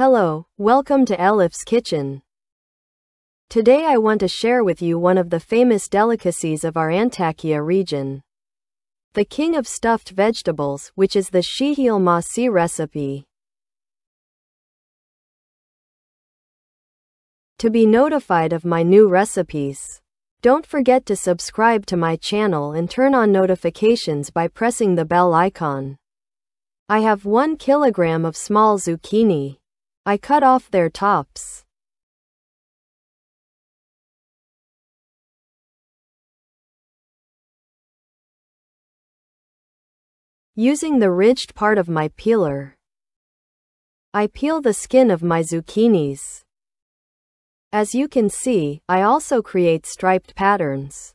Hello, welcome to Elif's Kitchen. Today I want to share with you one of the famous delicacies of our Antakya region. The king of stuffed vegetables, which is the Şıhıl Mahşi recipe. To be notified of my new recipes, don't forget to subscribe to my channel and turn on notifications by pressing the bell icon. I have 1 kilogram of small zucchini. I cut off their tops. Using the ridged part of my peeler, I peel the skin of my zucchinis. As you can see, I also create striped patterns.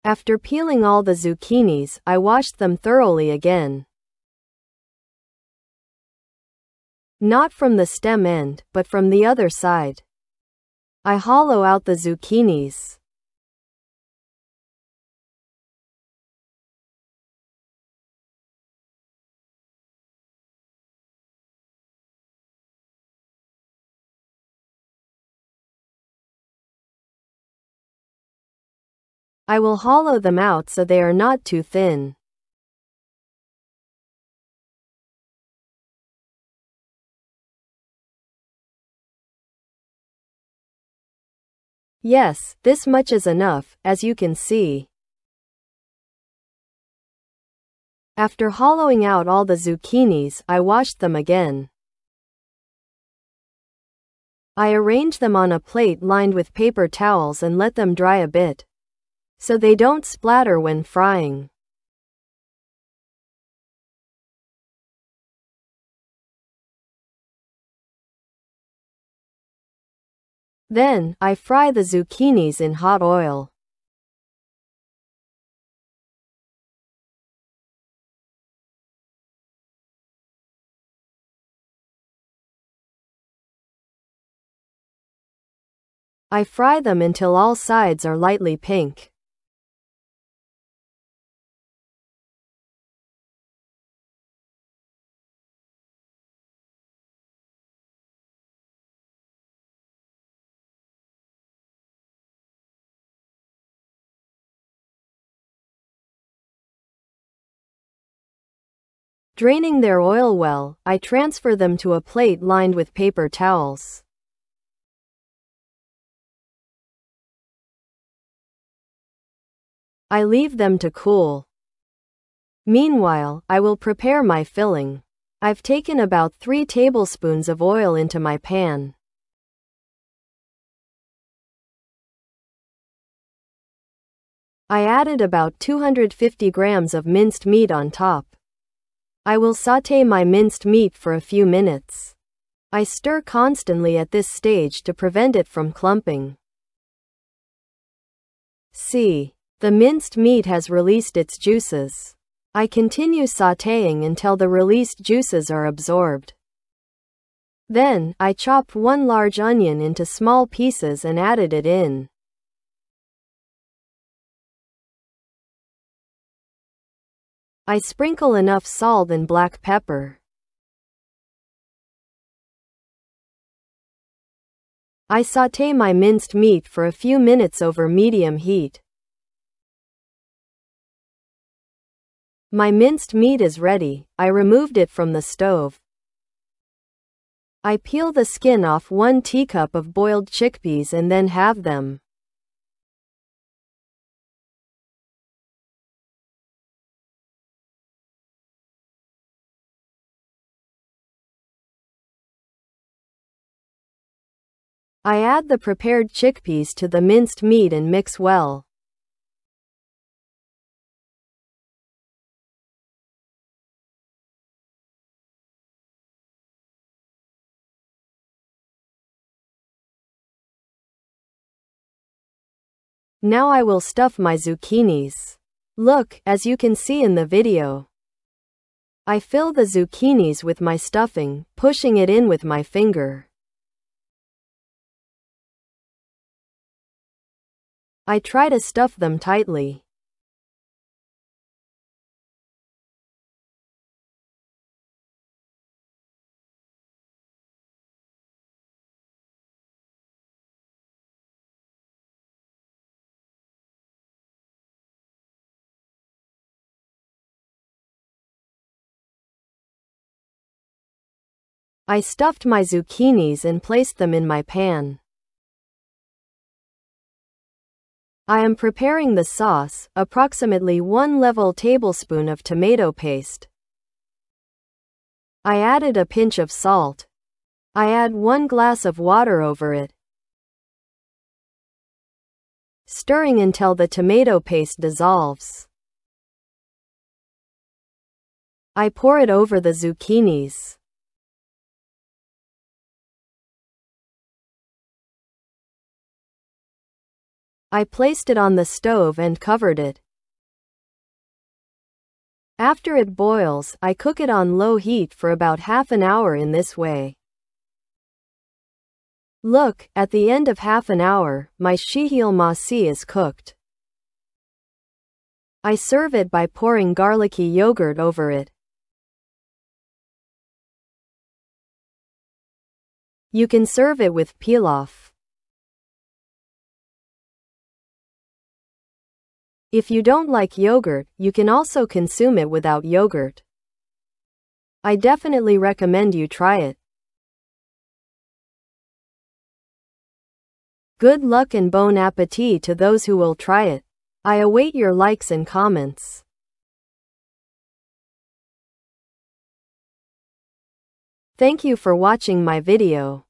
After peeling all the zucchinis, I washed them thoroughly again. Not from the stem end, but from the other side. I hollow out the zucchinis. I will hollow them out so they are not too thin. Yes, this much is enough, as you can see. After hollowing out all the zucchinis, I washed them again. I arrange them on a plate lined with paper towels and let them dry a bit, so they don't splatter when frying. Then, I fry the zucchinis in hot oil. I fry them until all sides are lightly pink. Draining their oil well, I transfer them to a plate lined with paper towels. I leave them to cool. Meanwhile, I will prepare my filling. I've taken about 3 tablespoons of oil into my pan. I added about 250 grams of minced meat on top. I will sauté my minced meat for a few minutes. I stir constantly at this stage to prevent it from clumping. See, the minced meat has released its juices. I continue sautéing until the released juices are absorbed. Then, I chopped 1 large onion into small pieces and added it in. I sprinkle enough salt and black pepper. I sauté my minced meat for a few minutes over medium heat. My minced meat is ready. I removed it from the stove. I peel the skin off 1 teacup of boiled chickpeas and then halve them. I add the prepared chickpeas to the minced meat and mix well. Now I will stuff my zucchinis. Look, as you can see in the video, I fill the zucchinis with my stuffing, pushing it in with my finger. I try to stuff them tightly. I stuffed my zucchinis and placed them in my pan. I am preparing the sauce, approximately 1 level tablespoon of tomato paste. I added a pinch of salt. I add 1 glass of water over it, stirring until the tomato paste dissolves. I pour it over the zucchinis. I placed it on the stove and covered it. After it boils, I cook it on low heat for about half an hour in this way. Look, at the end of half an hour, my Şıhıl Mahşi is cooked. I serve it by pouring garlicky yogurt over it. You can serve it with pilaf. If you don't like yogurt, you can also consume it without yogurt. I definitely recommend you try it. Good luck and bon appétit to those who will try it. I await your likes and comments. Thank you for watching my video.